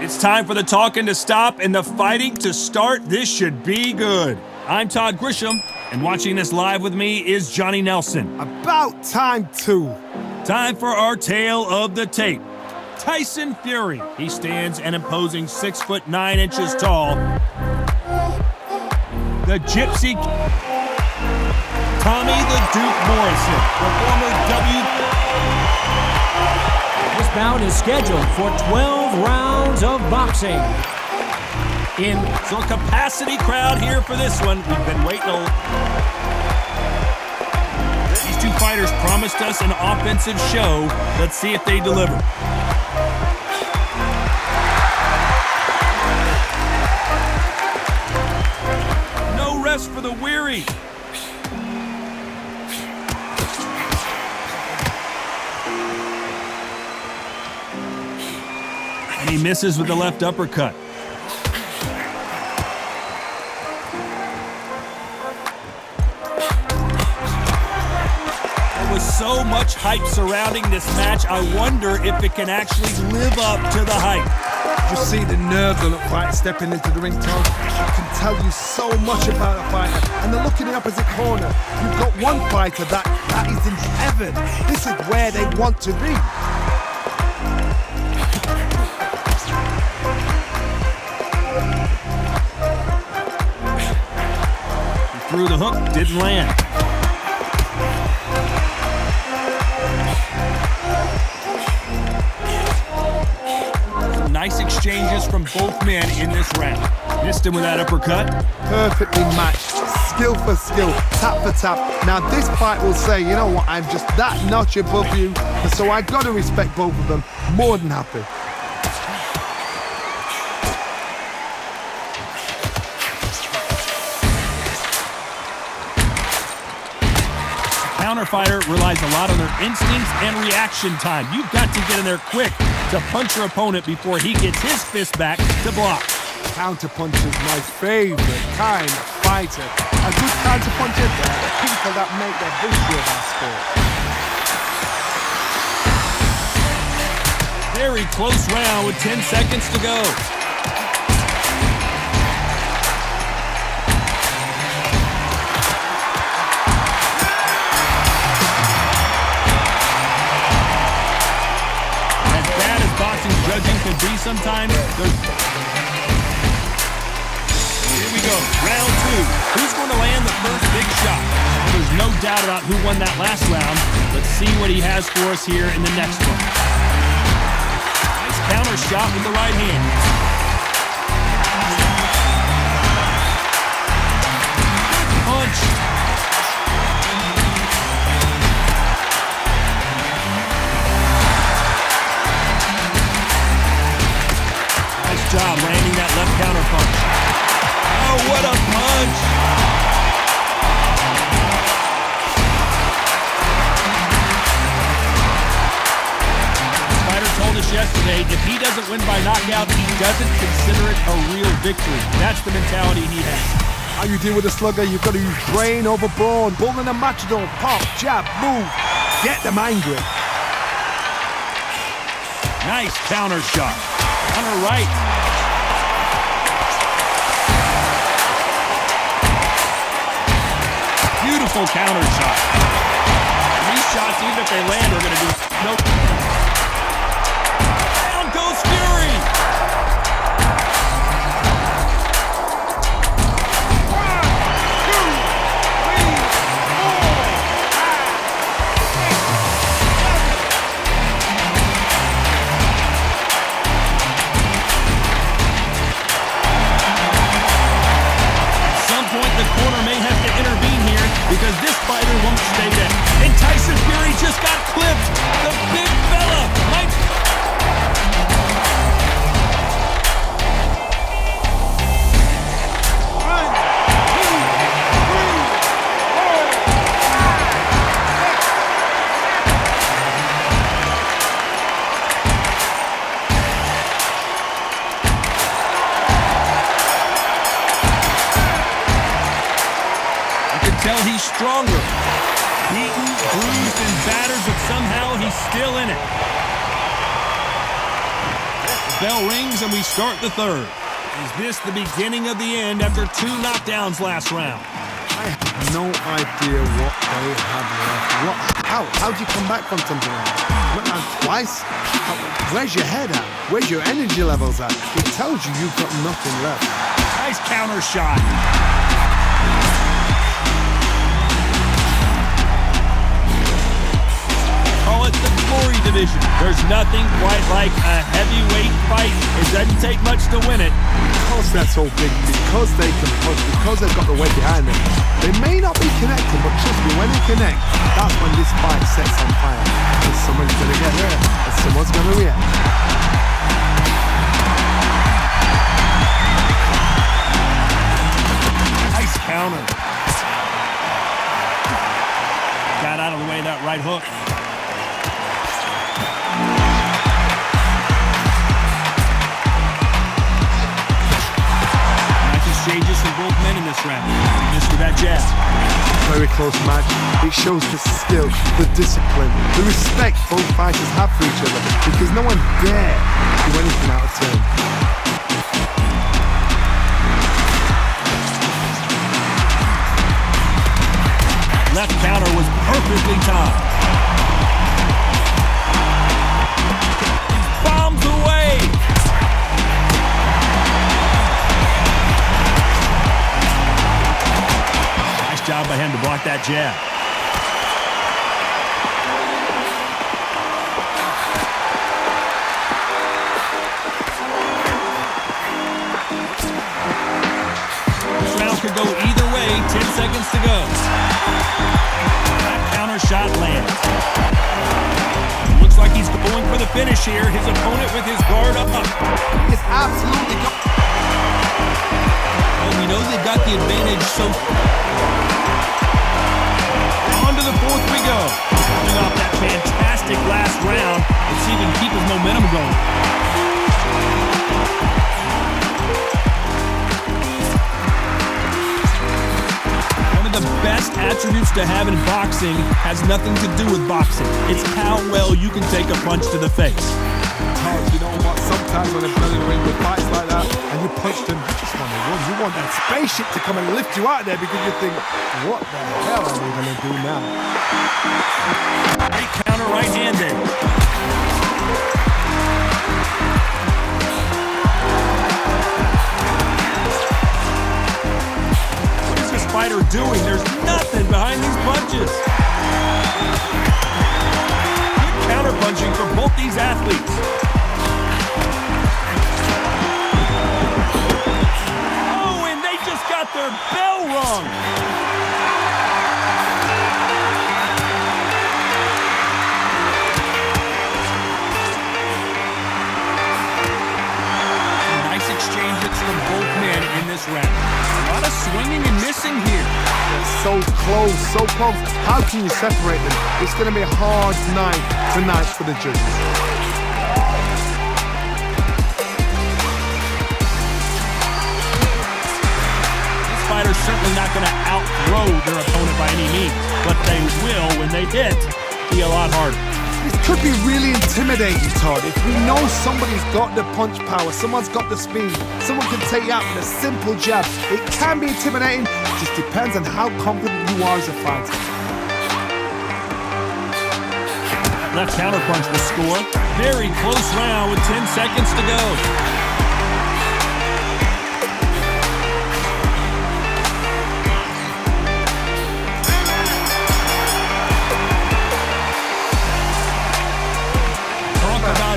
It's time for the talking to stop and the fighting to start. This should be good. I'm Todd Grisham, and watching this live with me is Johnny Nelson. About time, too. Time for our tale of the tape. Tyson Fury. He stands an imposing 6'9" tall. The Gypsy Tommy the Duke Morrison, the former This bout is scheduled for 12 rounds of boxing. So a capacity crowd here for this one. We've been waiting These two fighters promised us an offensive show. Let's see if they deliver. No rest for the weary. And he misses with the left uppercut. There was so much hype surrounding this match, I wonder if it can actually live up to the hype. Just see the nerves on the fighter stepping into the ring, Tom. I can tell you so much about a fighter. And the look in the opposite corner. You've got one fighter that is in heaven. This is where they want to be. Threw the hook, didn't land. Some nice exchanges from both men in this round. Missed him with that uppercut. Perfectly matched, skill for skill, tap for tap. Now this fight will say, you know what, I'm just that notch above you, and so I got to respect both of them. More than happy. Counterfighter relies a lot on their instincts and reaction time. You've got to get in there quick to punch your opponent before he gets his fist back to block. Counterpunch is my favorite kind of fighter. A good counterpuncher, they're the people that make the history of our sport. Very close round with 10 seconds to go. Judging can be sometimes. Here we go, round two. Who's going to land the first big shot? Well, there's no doubt about who won that last round. Let's see what he has for us here in the next one. Nice counter shot with the right hand. Punch. Job landing that left counter punch. Oh, what a punch! Spider told us yesterday, if he doesn't win by knockout, he doesn't consider it a real victory. That's the mentality he has. How you deal with a slugger, you've got to use brain over brawn, bull in a matador, pop, jab, move, get them angry. Nice counter shot. On her right. Beautiful counter shot. These shots, even if they land, are going to do nope. Down goes Fury. Because this fighter won't stay there. And Tyson Fury just got clipped. The big fella might... Tell he's stronger. Beaten, bruised, and battered, but somehow he's still in it. bell rings and we start the third. Is this the beginning of the end after 2 knockdowns last round? I have no idea what they have left. How do you come back from something like that? Went down twice? Where's your head at? Where's your energy levels at? It tells you you've got nothing left. Nice counter shot. Call it the glory division. There's nothing quite like a heavyweight fight. It doesn't take much to win it. Because they're so big, because they can punch, because they've got the weight behind them. They may not be connecting, but trust me, when they connect, that's when this fight sets on fire. And someone's going to get hurt, and someone's going to react. Nice counter. Got out of the way of that right hook. Exchanges from both men in this round. Missed with that jab. Very close match. It shows the skill, the discipline, the respect both fighters have for each other, because no one dare do anything out of turn. Left counter was perfectly timed. Bombs away. Job by him to block that jab. This round could go either way. 10 seconds to go. That counter shot lands. Looks like he's going for the finish here. His opponent with his guard up. It's absolutely well, we know they've got the advantage, so on to the fourth we go. Coming off that fantastic last round, let's see if he can keep his momentum going. One of the best attributes to have in boxing has nothing to do with boxing. It's how well you can take a punch to the face. You know what? Sometimes when they're in the ring with fights like that, and you punch them, you just want to run. You want that spaceship to come and lift you out there, because you think, what the hell are we going to do now? Great counter right-handed. What is this fighter doing? There's nothing behind these punches. Good counter punching for both these athletes. Got their bell rung. Nice exchanges from both men in this round. A lot of swinging and missing here. So close, so close. How can you separate them? It's going to be a hard night tonight for the judges. Fighters certainly not going to outthrow their opponent by any means, but they will, when they hit, be a lot harder. This could be really intimidating, Todd. If we know somebody's got the punch power, someone's got the speed, someone can take you out with a simple jab, it can be intimidating. It just depends on how confident you are as a fighter. Left counter punch will score. Very close round with 10 seconds to go.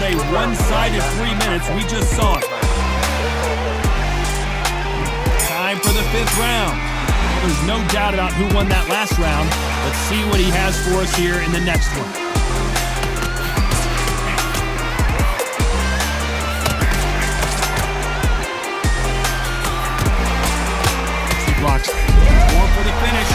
A one-sided 3 minutes. We just saw it. Time for the 5th round. There's no doubt about who won that last round. Let's see what he has for us here in the next one. He blocks. Going for the finish.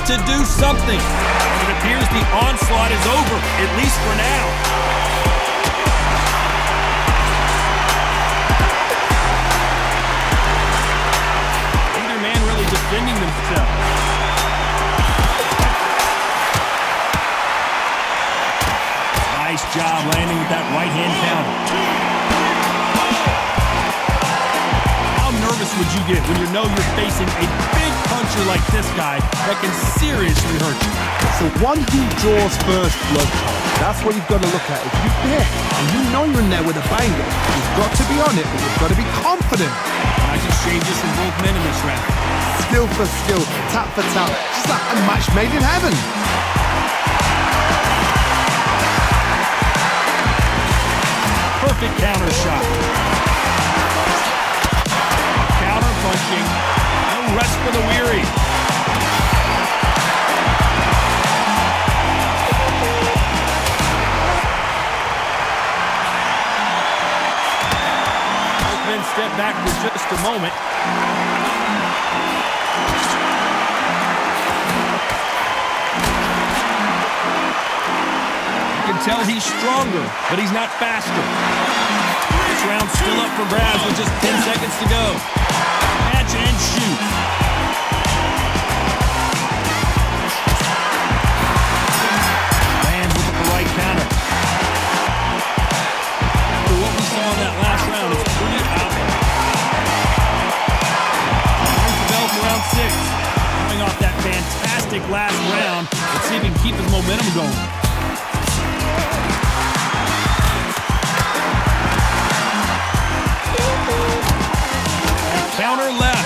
To do something. It appears the onslaught is over, at least for now. Neither man really defending themselves. job landing with that right-hand counter. How nervous would you get when you know you're facing a big puncher like this guy that can seriously hurt you? So one who draws first blood, that's what you've got to look at. If you hit and you know you're in there with a banger, you've got to be on it, but you've got to be confident. Nice exchanges from both men in this round. Skill for skill, tap for tap, just like a match made in heaven. Perfect counter shot. Counter punching. No rest for the weary. Both men step back for just a moment. You can tell he's stronger, but he's not faster. This round's still up for grabs with just 10 seconds to go. Catch and shoot. Lands with the right counter. After what we saw in that last round, it's pretty obvious. There's the bell for round 6. Coming off that fantastic last round, let's see if he can keep his momentum going. Counter left.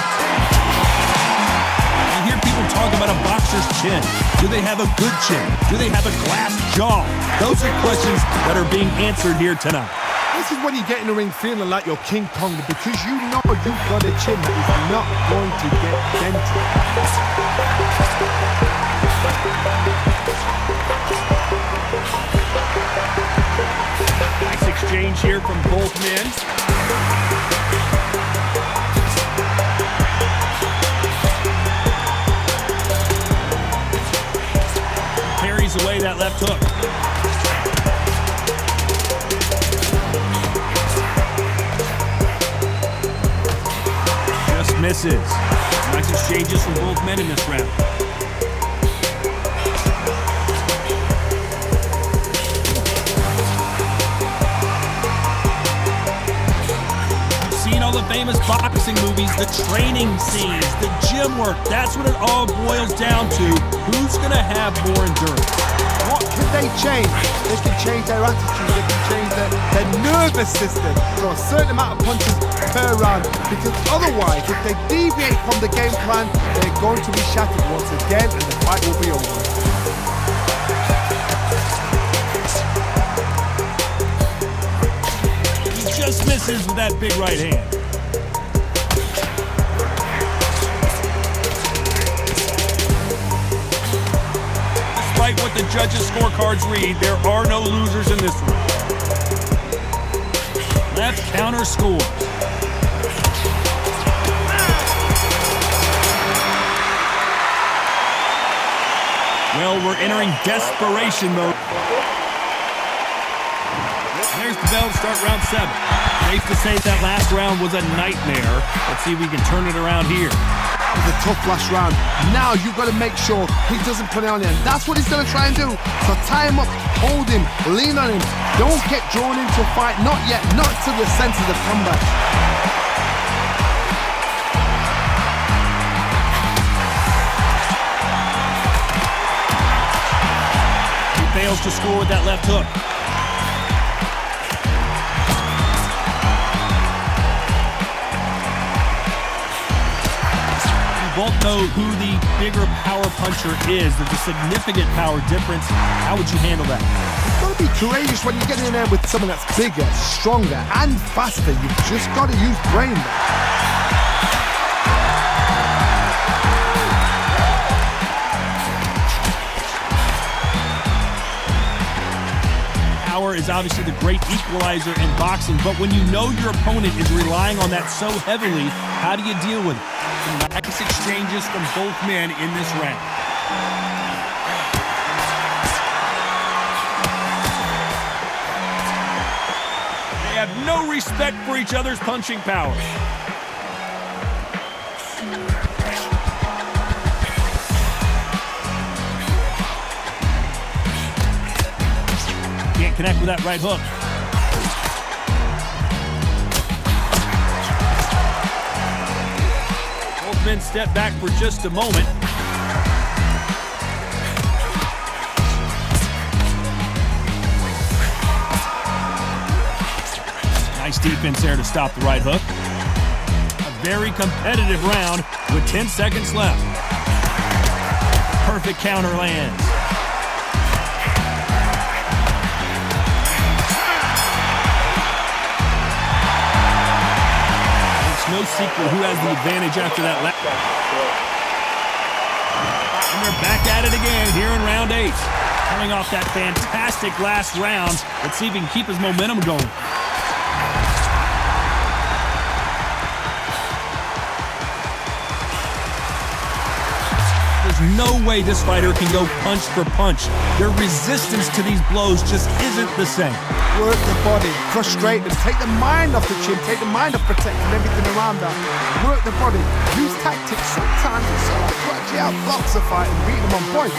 I hear people talk about a boxer's chin. Do they have a good chin? Do they have a glass jaw? Those are questions that are being answered here tonight. This is when you get in the ring feeling like you're King Kong, because you know you've got a chin that is not going to get dented. Nice exchange here from both men. Parries away that left hook. Just misses. Nice exchanges from both men in this round. All the famous boxing movies, the training scenes, the gym work, that's what it all boils down to. Who's going to have more endurance? What can they change? They can change their attitude, they can change their nervous system for a certain amount of punches per round, because otherwise, if they deviate from the game plan, they're going to be shattered once again and the fight will be over. Just misses with that big right hand. Despite what the judges' scorecards read, there are no losers in this one. Left counter scores. Well, we're entering desperation mode. There's the bell to start round 7. Safe to say that last round was a nightmare. Let's see if we can turn it around here. It was a tough last round. Now you've got to make sure he doesn't put it on you, and that's what he's going to try and do. So tie him up, hold him, lean on him. Don't get drawn into a fight. Not yet. Not to the sense of the comeback. He fails to score with that left hook. Both know who the bigger power puncher is. There's a significant power difference. How would you handle that? You've got to be courageous when you get in there with someone that's bigger, stronger, and faster. You've just got to use brain. Power is obviously the great equalizer in boxing, but when you know your opponent is relying on that so heavily, how do you deal with it? Nice exchanges from both men in this round. They have no respect for each other's punching power. Can't connect with that right hook. Both men step back for just a moment. Nice defense there to stop the right hook. A very competitive round with 10 seconds left. Perfect counter lands. It's no secret who has the advantage after that left. And they're back at it again here in round 8. Coming off that fantastic last round. Let's see if he can keep his momentum going. No way this fighter can go punch for punch. Their resistance to these blows just isn't the same. Work the body, frustrate them, take the mind off the chin, take the mind off protecting everything around that. Work the body, use tactics. Sometimes it's so hard to actually outbox a fight and beat them on points.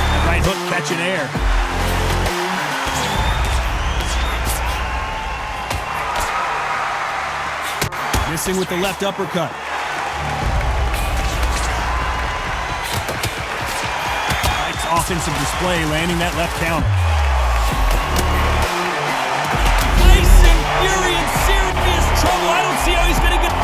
That right hook catching air. Missing with the left uppercut. Nice offensive display, landing that left counter. Tyson Fury in serious trouble. I don't see how he's going to get...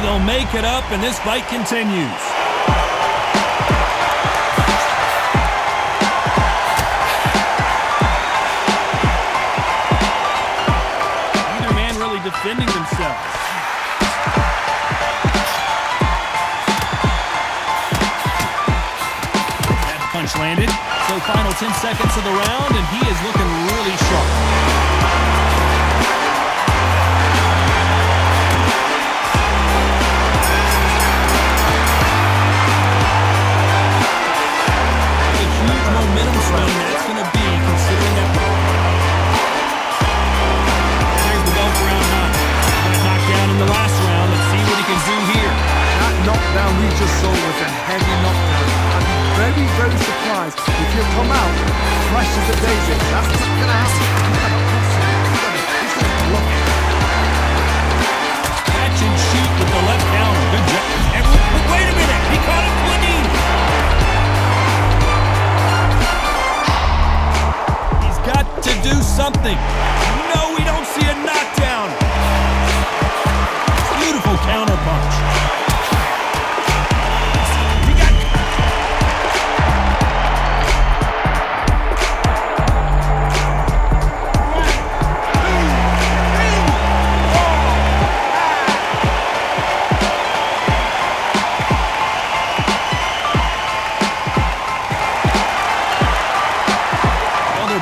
They'll make it up, and this fight continues. Neither man really defending themselves. That punch landed. So final 10 seconds of the round, and he is looking really sharp. That's going to be, considering that. There's the belt for round 9. Got knocked down in the last round. Let's see what he can do here. That knockdown we just saw was a heavy knockdown. I'd be very, very surprised if he'll come out fresh as a daisy. That's not going to happen. He's going to block it. Catch and shoot with the left counter. Good job. And wait a minute. He caught it clean. Got to do something. No, we don't see a knockdown. Beautiful counter punch. We got...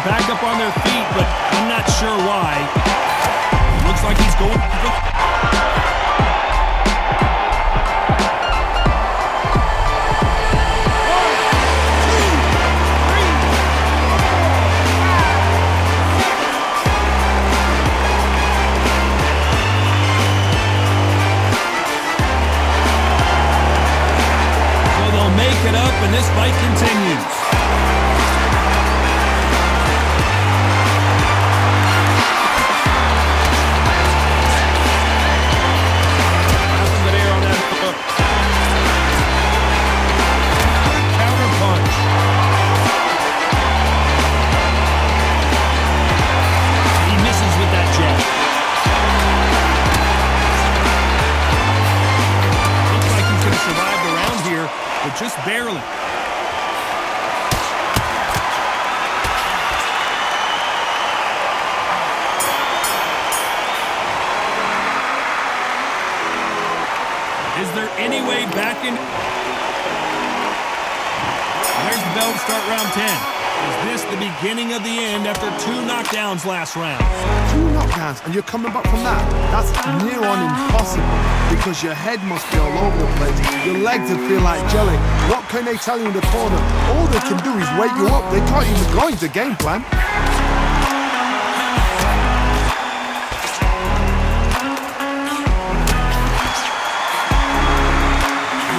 Back up on their feet, but I'm not sure why. Looks like he's going... So they'll make it up, and this fight continues. Just barely. Is there any way back in? There's the bell to start round 10. Is this the beginning of the end after 2 knockdowns last round? 2 knockdowns, and you're coming back from that? That's near on impossible, because your head must be all over the place. Your legs would feel like jelly. What can they tell you in the corner? All they can do is wake you up. They can't even go into game plan.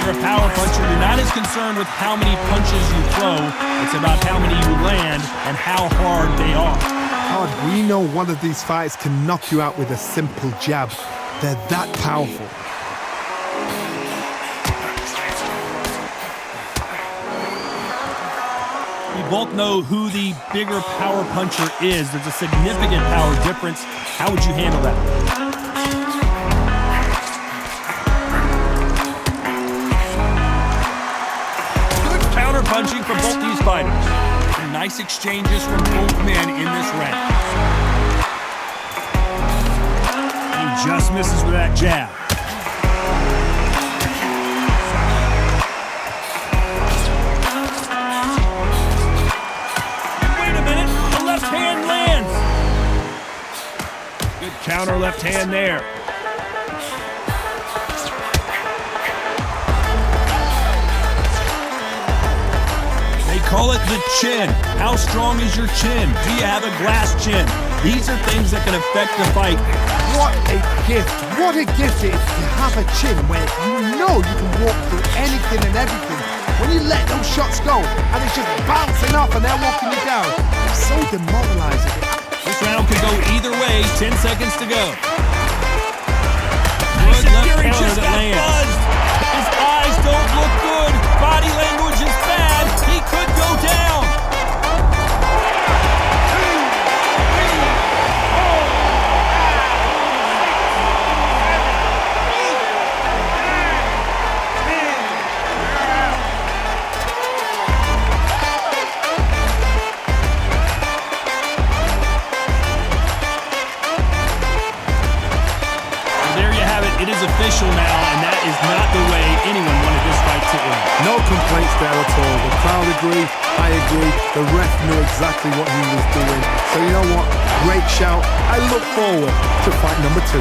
You're a power puncher. You're not as concerned with how many punches you throw. It's about how many you land and how hard they are. Hard, we know one of these fighters can knock you out with a simple jab. They're that powerful. We both know who the bigger power puncher is. There's a significant power difference. How would you handle that? Punching from both these fighters. Some nice exchanges from both men in this round. He just misses with that jab. And wait a minute, the left hand lands. Good counter left hand there. Call it the chin. How strong is your chin? Do you have a glass chin? These are things that can affect the fight. What a gift. What a gift it is to have a chin where you know you can walk through anything and everything. When you let those shots go and it's just bouncing off and they're walking you down, it's so demoralizing. This round could go either way. 10 seconds to go. Tyson Good Fury left just counter that got lands. buzzed. His eyes don't look good. Body language is bad. He could go down. There you have it. It is official now, and that is not the way anyone wanted this fight to end. No complaints there at all. The crowd agreed, I agree. The ref knew exactly what he was doing. So you know what? Great shout. I look forward to fight number 2.